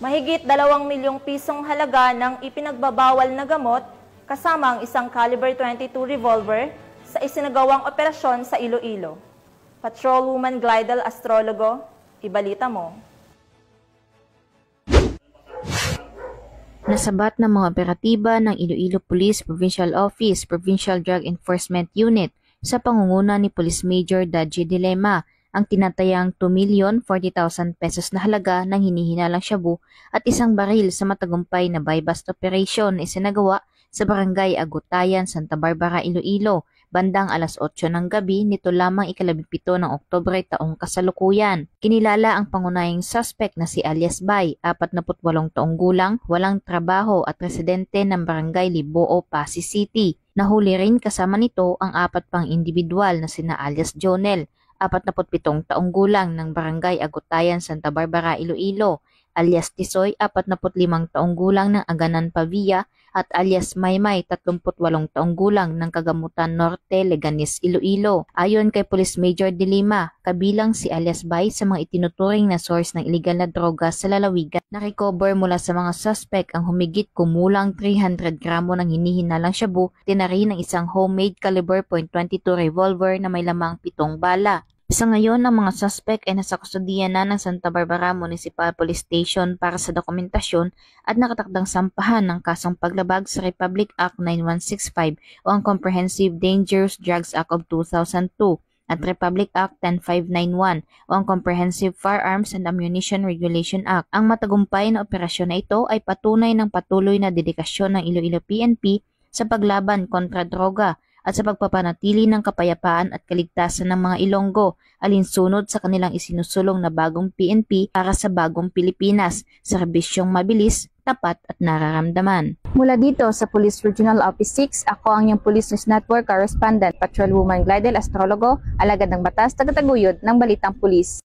Mahigit 2 milyong pisong halaga ng ipinagbabawal na gamot kasama ang isang caliber 22 revolver sa isinagawang operasyon sa Iloilo. Patrolwoman Glidel Astrologo, ibalita mo. Nasabat ng mga operatiba ng Iloilo Police Provincial Office, Provincial Drug Enforcement Unit sa pangunguna ni Police Major Dadji Dilema ang tinatayang 2,040,000 pesos na halaga ng hinihinalang shabu at isang baril sa matagumpay na buy-bust operation na isinagawa sa Barangay Agutayan, Santa Barbara, Iloilo, bandang alas 8 ng gabi nito lamang ika-17 ng Oktubre taong kasalukuyan. Kinilala ang pangunahing suspect na si alias Bay, 48 taong gulang, walang trabaho at residente ng Barangay Liboo, Pasig City. Nahuli rin kasama nito ang 4 pang individual na sina alias Jonel, 47 taong gulang ng Barangay Agutayan, Santa Barbara, Iloilo, alias Tisoy, 45 taong gulang ng Aganan, Pavia, at alias Maymay, 38 taong gulang ng Kagamutan Norte, Leganes, Iloilo. Ayon kay Police Major Dilema, kabilang si alias Bay sa mga itinuturing na source ng iligal na droga sa lalawigan. Na-recover mula sa mga suspect ang humigit kumulang 300 gramo ng hinihinalang shabu, tinari ng isang homemade caliber .22 revolver na may lamang 7 bala. Sa ngayon, ang mga suspect ay nasa kustodiyan na ng Santa Barbara Municipal Police Station para sa dokumentasyon at nakatakdang sampahan ng kasong paglabag sa Republic Act 9165 o ang Comprehensive Dangerous Drugs Act of 2002 at Republic Act 10591 o ang Comprehensive Firearms and Ammunition Regulation Act. Ang matagumpay na operasyon na ito ay patunay ng patuloy na dedikasyon ng Iloilo PNP sa paglaban kontra droga at sa pagpapanatili ng kapayapaan at kaligtasan ng mga Ilonggo, alinsunod sa kanilang isinusulong na bagong PNP para sa bagong Pilipinas, serbisyong mabilis, tapat at nararamdaman. Mula dito sa Police Regional Office 6, ako ang iyong Police News Network Correspondent, Patrolwoman Glidel Astrologo, alagad ng batas, tagataguyod ng Balitang Pulis.